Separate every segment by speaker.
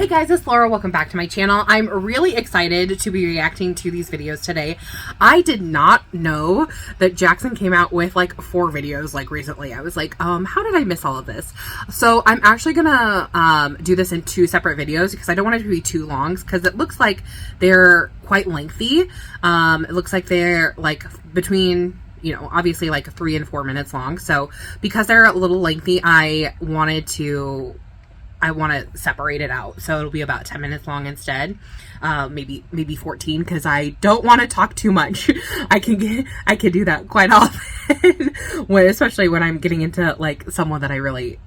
Speaker 1: Hey guys, it's Laura. Welcome back to my channel. I'm really excited to be reacting to these videos today. I did not know that Jackson came out with like 4 videos like recently. I was like, how did I miss all of this? So I'm actually gonna do this in 2 separate videos because I don't want it to be too long because it looks like they're quite lengthy. It looks like they're like between, you know, obviously like 3 and 4 minutes long. So because they're a little lengthy, I want to separate it out, so it'll be about 10 minutes long instead, maybe 14, because I don't want to talk too much. I can do that quite often, especially when I'm getting into like someone that I really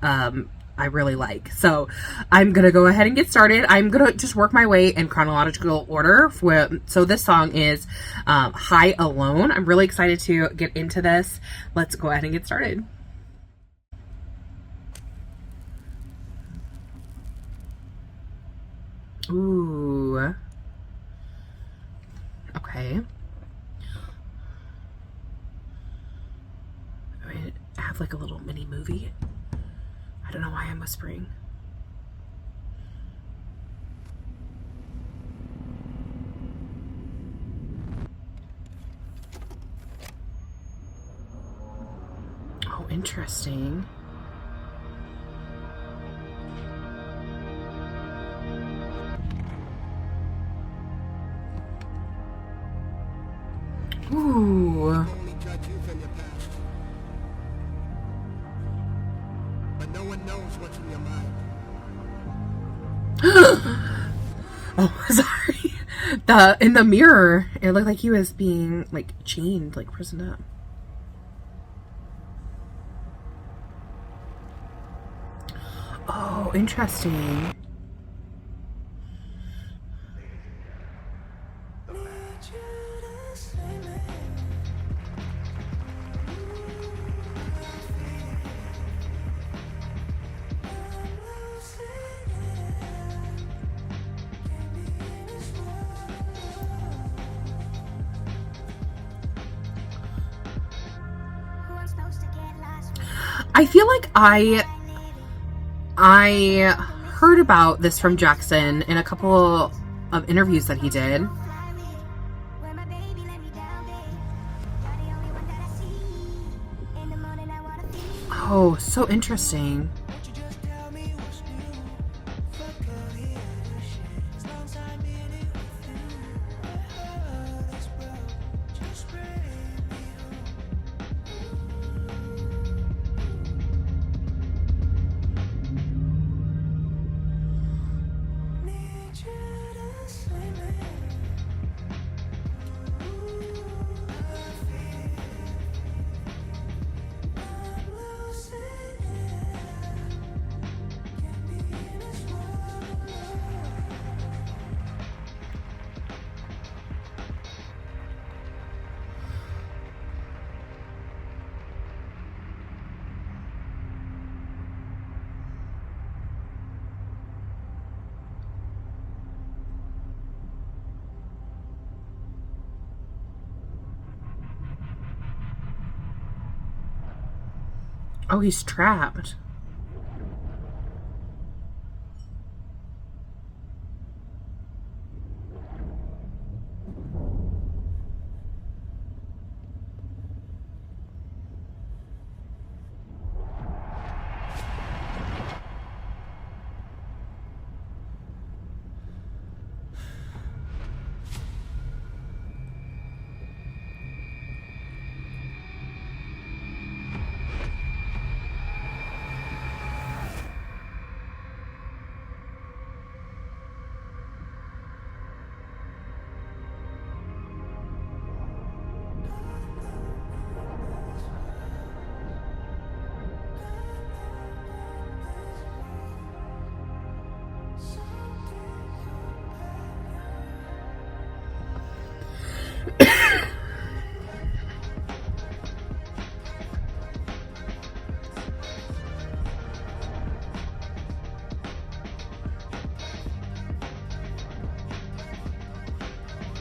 Speaker 1: like. So I'm gonna go ahead and get started. I'm gonna just work my way in chronological order. So this song is High Alone. I'm really excited to get into this. Let's go ahead and get started. Ooh. Okay. I have like a little mini movie. I don't know why I'm whispering. Oh, interesting. Ooh.
Speaker 2: But no one knows what's in your mind.
Speaker 1: Oh, sorry. In the mirror, it looked like he was being like chained, like prisoned up. Oh, interesting. I feel like I heard about this from Jackson in a couple of interviews that he did. Oh, so interesting. Oh, he's trapped.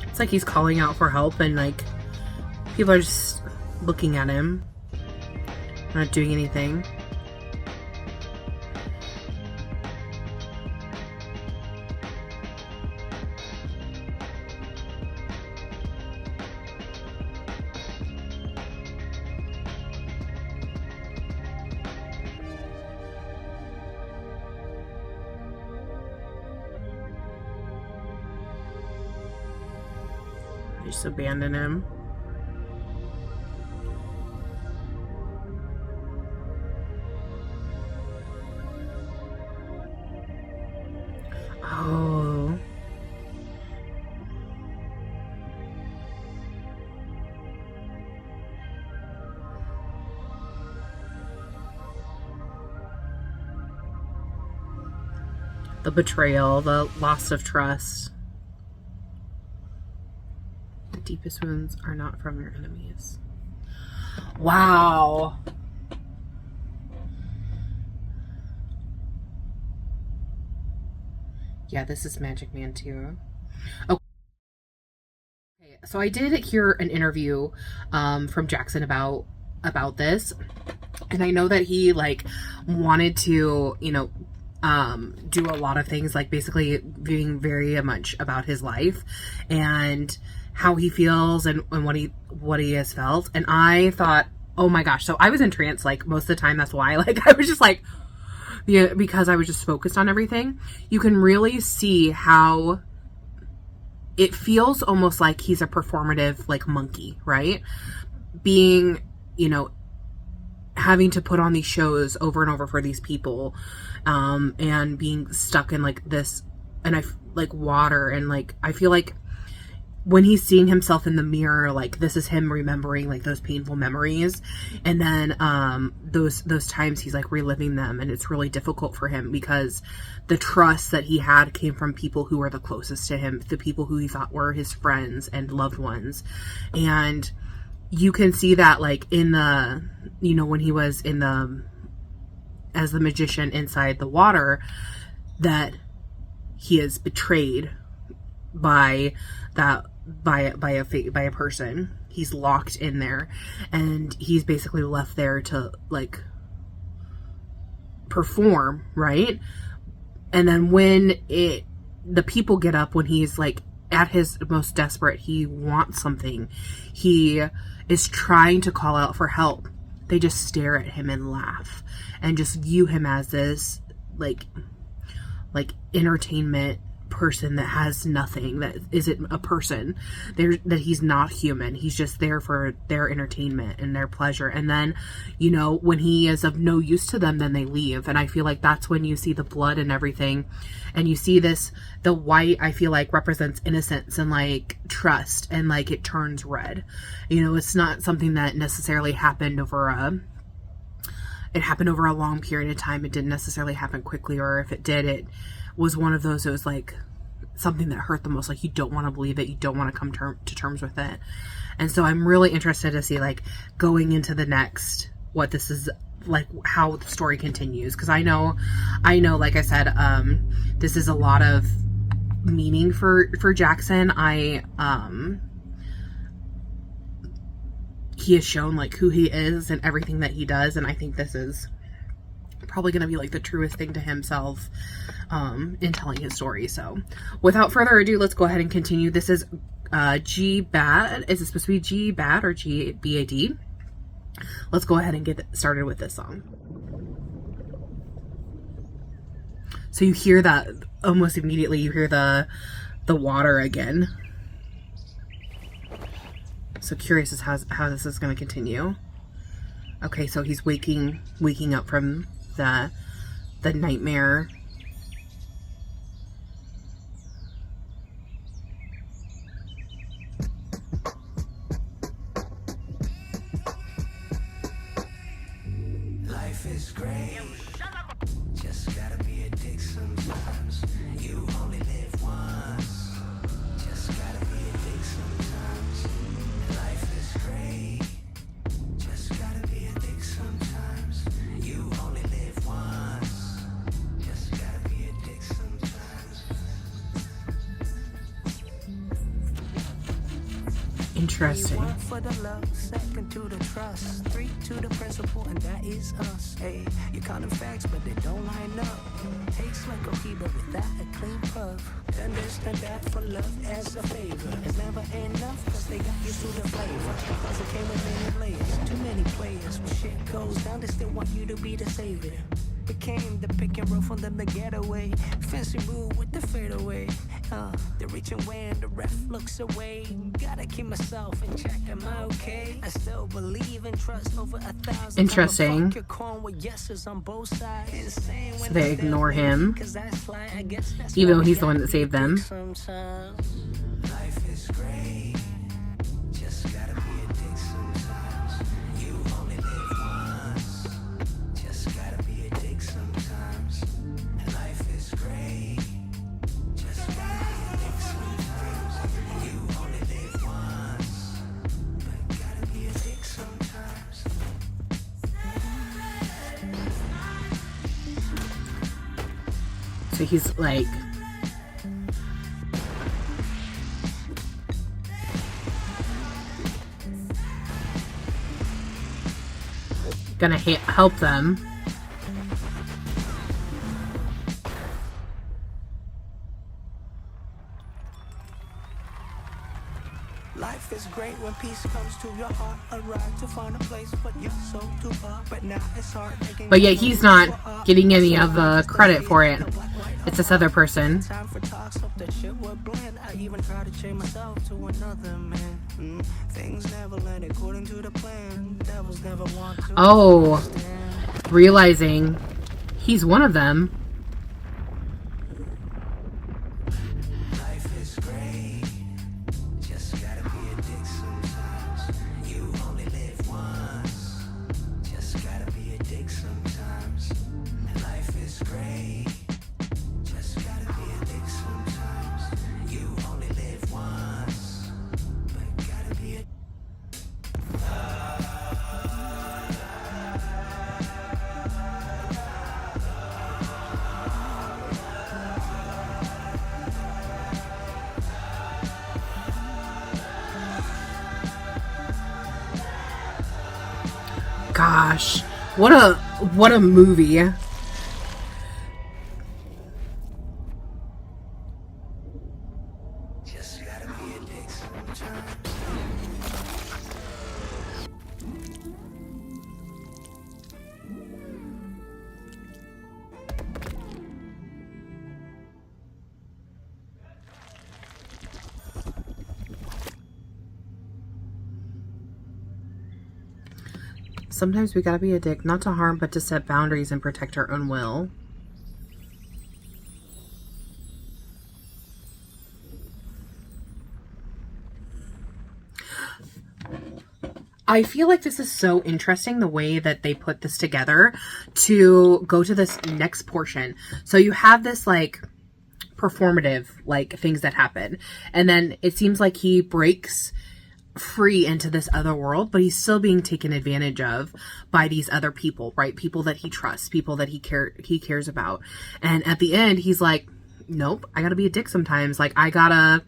Speaker 1: It's like he's calling out for help and like people are just looking at him, not doing anything. just abandon him. Oh. The betrayal, the loss of trust. The deepest wounds are not from your enemies. Wow. Yeah, this is Magic Man too. Okay, so I did hear an interview from Jackson about this, and I know that he like wanted to, you know, do a lot of things, like basically being very much about his life and how he feels and what he has felt. And I thought, oh my gosh, so I was in trance like most of the time. That's why, like, I was just like, yeah, because I was just focused on everything. You can really see how it feels almost like he's a performative like monkey, right? Being, you know, having to put on these shows over and over for these people, and being stuck in like this, and like water, and like I feel like when he's seeing himself in the mirror, like this is him remembering like those painful memories, and then those times he's like reliving them, and it's really difficult for him because the trust that he had came from people who were the closest to him, the people who he thought were his friends and loved ones. And you can see that like in the, you know, when he was in the, as the magician inside the water, that he is betrayed by that, by a person. He's locked in there, and he's basically left there to like perform, right? And then when the people get up, when he's like at his most desperate, he wants something, he is trying to call out for help, they just stare at him and laugh and just view him as this like entertainment person that has nothing, that isn't a person, that he's not human, he's just there for their entertainment and their pleasure. And then, you know, when he is of no use to them, then they leave. And I feel like that's when you see the blood and everything, and you see this, the white, I feel like represents innocence and like trust, and like it turns red. You know, it's not something that necessarily happened over it happened over a long period of time. It didn't necessarily happen quickly, or if it did, it was one of those, it was like something that hurt the most, like you don't want to believe it, you don't want to come to terms with it. And so I'm really interested to see, like, going into the next, what this is like, how the story continues, because I know like I said, this is a lot of meaning for Jackson. He has shown like who he is and everything that he does, and I think this is probably going to be like the truest thing to himself in telling his story. So without further ado, let's go ahead and continue. This is GBAD. Is it supposed to be GBAD or GBAD? Let's go ahead and get started with this song. So you hear that almost immediately, you hear the water again. So curious as how this is going to continue. Okay, so he's waking up from the nightmare.
Speaker 3: Life is great. Just gotta be a dick sometimes. You only live once. Just gotta be a dick sometimes. Life is great. Just gotta be a dick sometimes. You only live once. Just gotta be a dick sometimes.
Speaker 1: Interesting.
Speaker 3: One for the love, second to the trust, three to the principle, and that is us. Hey, you count them facts, but they don't line up. Tastes like coffee, but without a clean puff. Understand that for love as a favor, it's never enough, cause they got used to the flavor. Cause it came with many layers, too many players. When shit goes down, they still want you to be the savior. became the pick and roll from them the getaway. Fancy move with the fadeaway. They're reaching when the ref looks away. Gotta keep myself in check. Am I okay? I still believe and trust over 1,000.
Speaker 1: Interesting. So they ignore him, even though he's the one that saved them.
Speaker 3: Life is great. Just gotta be a dick sometimes. You only live once. Just gotta be a dick sometimes. Life is great. Just gotta be a dick sometimes. You only live once. But gotta be a dick sometimes.
Speaker 1: So he's like, gonna help them.
Speaker 3: Life is great when peace comes to your heart. Arrive to find a place, but you're so too far. But now it's hard.
Speaker 1: But yet he's not getting any of the credit for it. It's this other person.
Speaker 3: Time for talks, hope that shit will blend. I even try to change myself to another man. Things never land according to the plan. Devils never want to.
Speaker 1: Oh, realizing he's one of them.
Speaker 3: Life is great. Just gotta be a dick sometimes. You only live once. Just gotta be a dick sometimes. Life is great. Just gotta be a dick sometimes. You only live once. But gotta be a
Speaker 1: Gosh, what a movie.
Speaker 3: just gotta be a dick sometimes.
Speaker 1: Sometimes we gotta be a dick, not to harm, but to set boundaries and protect our own will. I feel like this is so interesting, the way that they put this together to go to this next portion. So you have this like performative like things that happen, and then it seems like he breaks free into this other world, but he's still being taken advantage of by these other people, right? People that he trusts, people that he cares about. And at the end, he's like, nope, I gotta be a dick sometimes. Like, I gotta,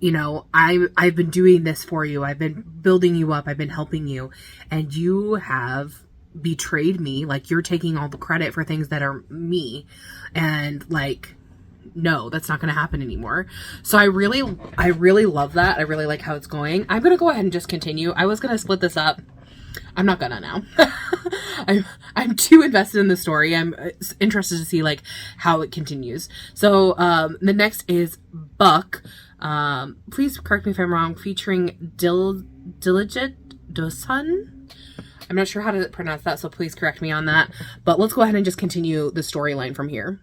Speaker 1: you know, I've been doing this for you. I've been building you up. I've been helping you. And you have betrayed me. Like, you're taking all the credit for things that are me. And like, no, that's not going to happen anymore. So I really love that. I really like how it's going. I'm going to go ahead and just continue. I was going to split this up. I'm not gonna now. I'm too invested in the story. I'm interested to see like how it continues. So the next is Buck. Please correct me if I'm wrong. Featuring Diljit Dosanjh. I'm not sure how to pronounce that, so please correct me on that. But let's go ahead and just continue the storyline from here.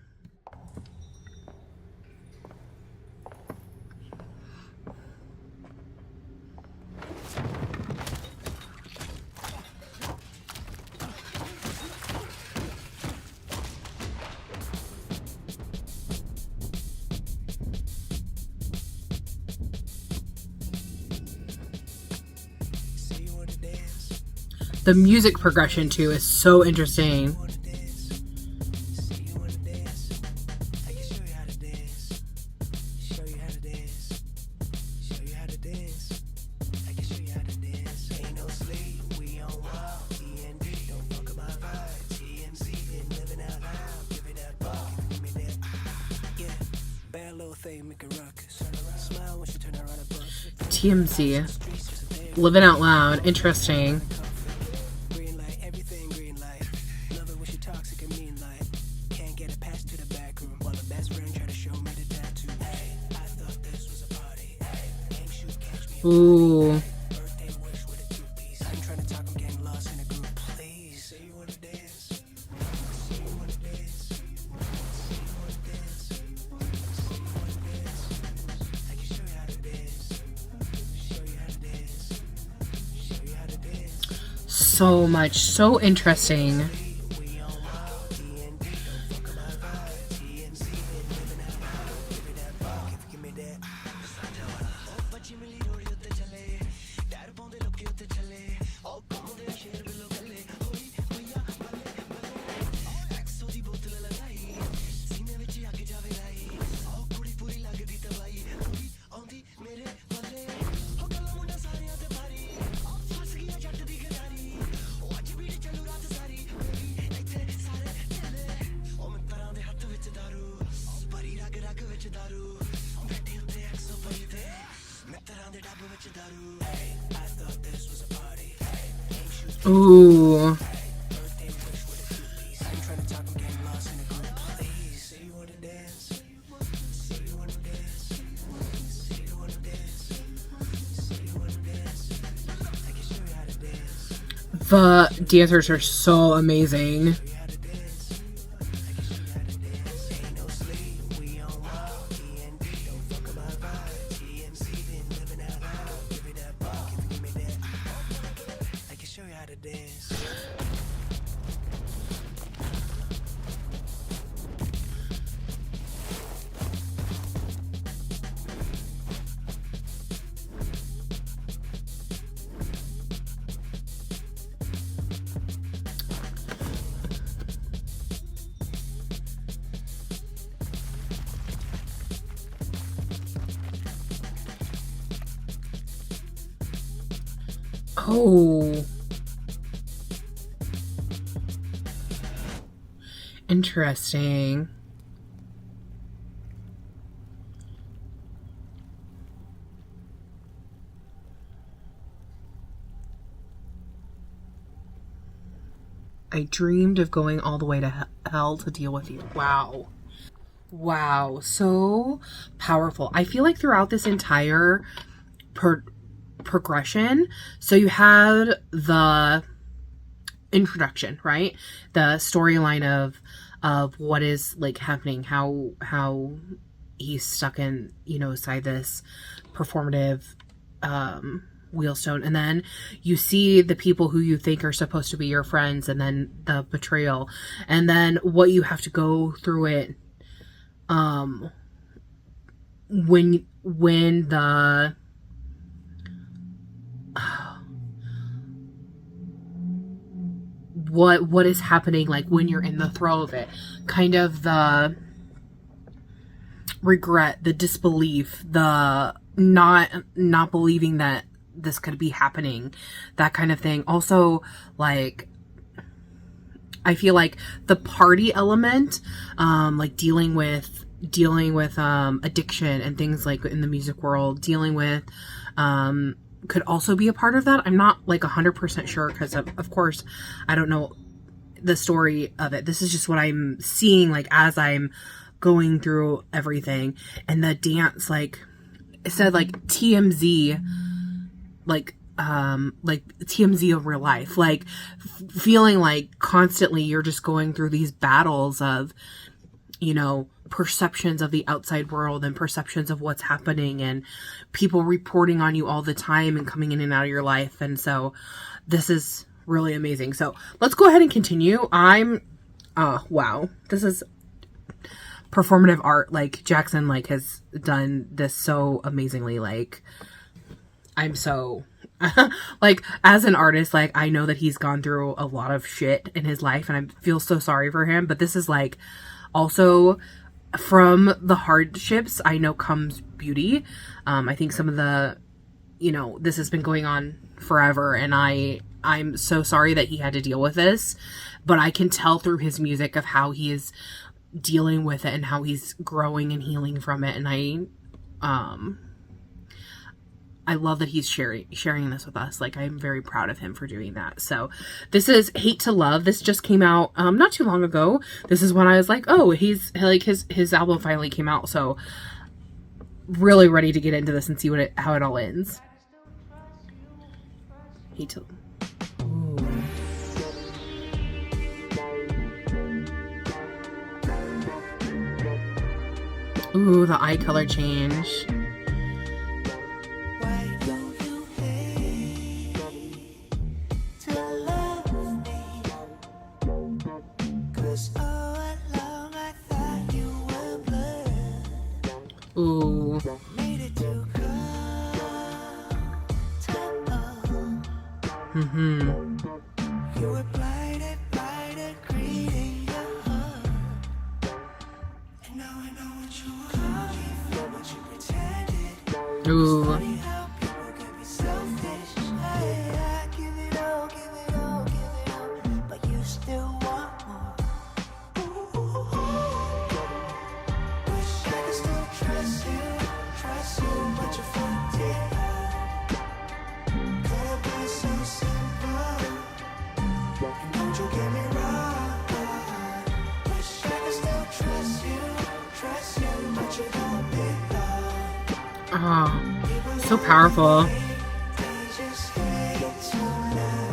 Speaker 1: The music progression too is so interesting. TMZ. Living out loud. Interesting. Ooh. So much, so interesting. Ooh. The dancers are so amazing. Oh. Interesting. I dreamed of going all the way to hell to deal with you. Wow. Wow. So powerful. I feel like throughout this entire progression, so you had the introduction, right? The storyline of what is like happening, how he's stuck in, you know, inside this performative wheelstone, and then you see the people who you think are supposed to be your friends, and then the betrayal, and then what you have to go through it when the what is happening, like when you're in the throes of it, kind of the regret, the disbelief, the not believing that this could be happening, that kind of thing. Also, like, I feel like the party element, like dealing with addiction and things like in the music world, dealing with could also be a part of that. I'm not like 100% sure because of course I don't know the story of it. This is just what I'm seeing like as I'm going through everything. And the dance, like it said, like TMZ, like TMZ of real life, like feeling like constantly you're just going through these battles of, you know, perceptions of the outside world and perceptions of what's happening and people reporting on you all the time and coming in and out of your life. And so this is really amazing. So let's go ahead and continue. Wow, this is performative art. Like Jackson like has done this so amazingly. Like I'm so like as an artist, like I know that he's gone through a lot of shit in his life and I feel so sorry for him, but this is like also from the hardships I know comes beauty. I think some of the, you know, this has been going on forever and I'm so sorry that he had to deal with this, but I can tell through his music of how he is dealing with it and how he's growing and healing from it. And I love that he's sharing this with us. Like, I'm very proud of him for doing that. So this is Hate to Love. This just came out not too long ago. This is when I was like, oh, he's like his album finally came out. So really ready to get into this and see how it all ends. hate to. Ooh, the eye color change.
Speaker 3: Why do you hate to love me? 'Cause all along I thought you were blood.
Speaker 1: Ooh.
Speaker 3: Made it too comfortable. You were blinded by the greed in your heart. And now I know what you were looking for, what you pretended.
Speaker 1: Ooh.
Speaker 3: Funny how people can be selfish. I give it all, give it all, give it all, but you still want more. Wish I could still trust you, but you fucked it up. Could have been so simple, and don't you get me wrong. Wish I could still trust you, but you don't belong.
Speaker 1: Oh, so powerful.
Speaker 3: They just hate to love.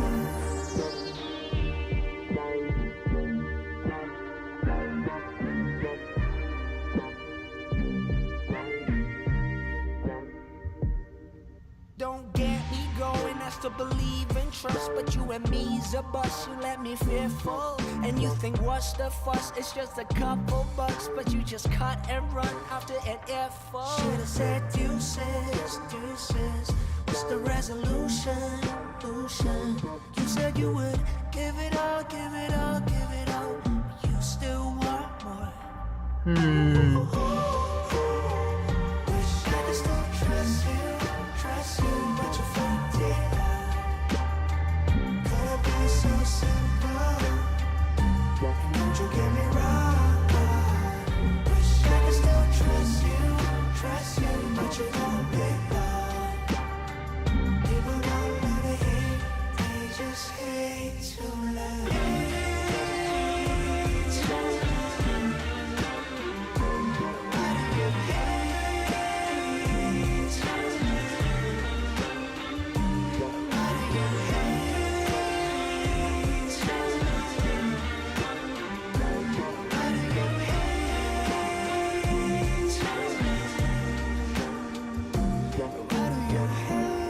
Speaker 3: Don't get me going, I still believe in trust, but you and me's a bust, you let me fearful. And you think what's the fuss, it's just a couple bucks, but you just cut and run after an earful. Should've said deuces, what's the resolution? You said you would give it all, give it all, give it all, but you still want more. Wish I could still trust you, but you fucked it up. Could have been so simple, and don't you get me wrong. Wish I could still trust you, but you don't belong. People don't really hate, they just hate to love. Why do you hate? Why do you hate? Why do you hate? Why do you hate?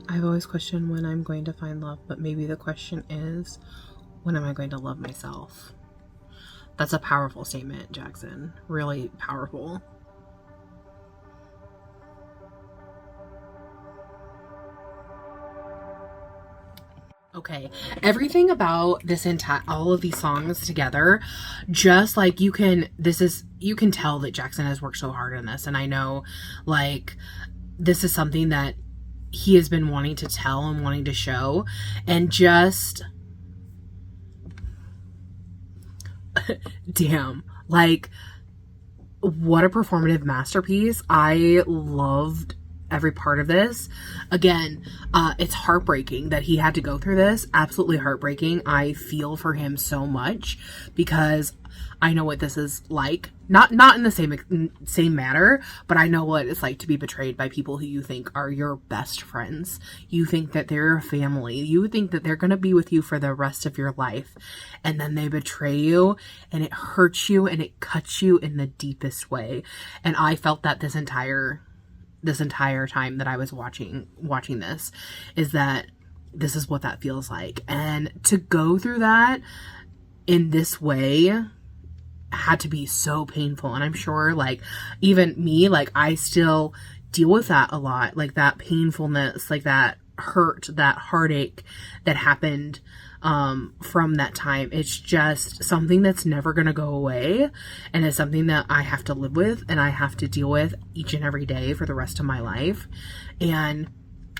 Speaker 1: I've always questioned when I'm going to find love, but maybe the question is, when am I going to love myself? That's a powerful statement, Jackson. Really powerful. Okay, everything about this entire, all of these songs together, just like you can tell that Jackson has worked so hard on this. And I know, like, this is something that he has been wanting to tell and wanting to show, and just damn, like, what a performative masterpiece. I loved every part of this. Again, it's heartbreaking that he had to go through this. Absolutely heartbreaking. I feel for him so much because I know what this is like. Not in the same manner, but I know what it's like to be betrayed by people who you think are your best friends. You think that they're your family. You think that they're going to be with you for the rest of your life. And then they betray you, and it hurts you, and it cuts you in the deepest way. And I felt that this entire time that I was watching this, is that this is what that feels like. And to go through that in this way had to be so painful. And I'm sure, like, even me, like, I still deal with that a lot, like that painfulness, like that hurt, that heartache that happened from that time. It's just something that's never going to go away, and it's something that I have to live with and I have to deal with each and every day for the rest of my life. And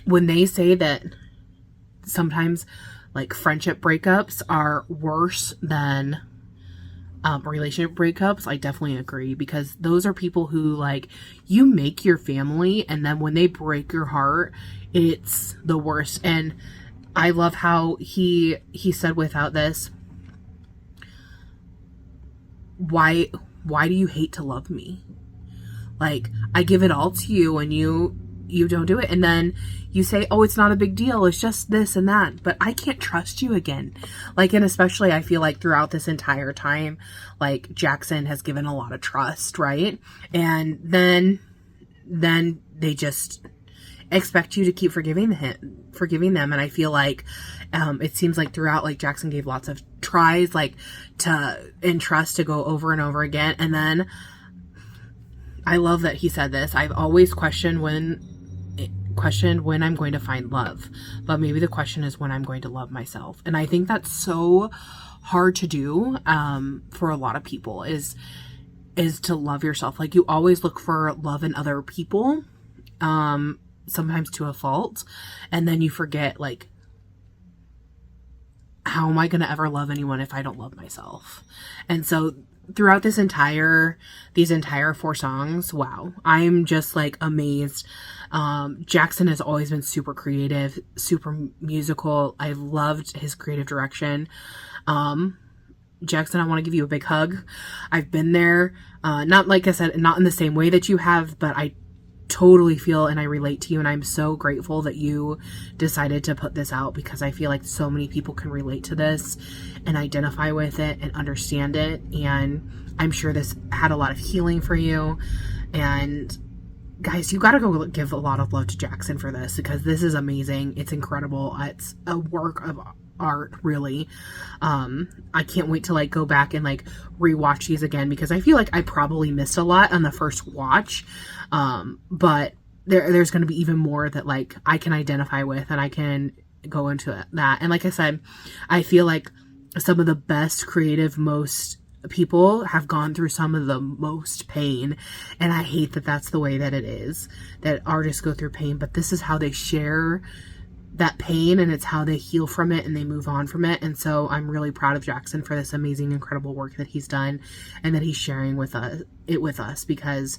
Speaker 1: when they say that sometimes, like, friendship breakups are worse than relationship breakups, I definitely agree, because those are people who, like, you make your family, and then when they break your heart, it's the worst. And I love how he said, without this, why do you hate to love me? Like, I give it all to you, and you you don't do it. And then you say, oh, it's not a big deal. It's just this and that. But I can't trust you again. Like, and especially I feel like throughout this entire time, like Jackson has given a lot of trust, right? And then they just expect you to keep forgiving them. And I feel like it seems like throughout, like Jackson gave lots of tries, like to entrust to go over and over again. And then I love that he said this: I've always questioned when I'm going to find love, but maybe the question is when I'm going to love myself. And I think that's so hard to do for a lot of people, is to love yourself. Like, you always look for love in other people, sometimes to a fault, and then you forget, like, how am I going to ever love anyone if I don't love myself? And so throughout these entire 4 songs, wow, I'm just like amazed. Jackson has always been super creative, super musical. I loved his creative direction. Jackson, I want to give you a big hug. I've been there, not, like I said, not in the same way that you have, but I totally feel and I relate to you, and I'm so grateful that you decided to put this out, because I feel like so many people can relate to this and identify with it and understand it. And I'm sure this had a lot of healing for you. And guys, you gotta go give a lot of love to Jackson for this, because this is amazing. It's incredible. It's a work of art, really. I can't wait to like go back and like rewatch these again, because I feel like I probably missed a lot on the first watch. But there's going to be even more that like I can identify with, and I can go into that. And like I said, I feel like some of the best creative, most people have gone through some of the most pain. And I hate that that's the way that it is, that artists go through pain, but this is how they share that pain, and it's how they heal from it and they move on from it. And so I'm really proud of Jackson for this amazing, incredible work that he's done, and that he's sharing with us, because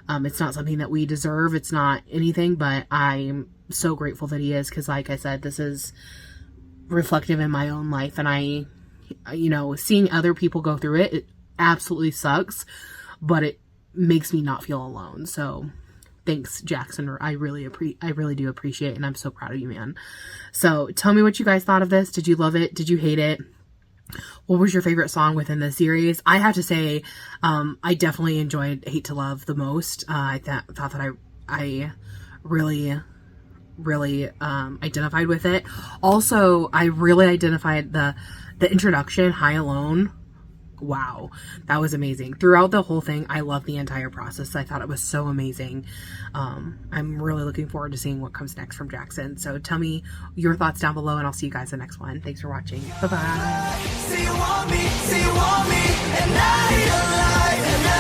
Speaker 1: it's not something that we deserve. It's not anything, but I'm so grateful that he is, because like I said, this is reflective in my own life, and seeing other people go through it, it absolutely sucks, but it makes me not feel alone. So thanks, Jackson. I really do appreciate it, and I'm so proud of you, man. So tell me what you guys thought of this. Did you love it? Did you hate it? What was your favorite song within the series? I have to say, I definitely enjoyed Hate to Love the most. I thought that I really identified with it. Also, I really identified the introduction, High Alone. Wow, that was amazing. Throughout the whole thing, I loved the entire process. I thought it was so amazing. I'm really looking forward to seeing what comes next from Jackson. So tell me your thoughts down below, and I'll see you guys in the next one. Thanks for watching. Bye-bye.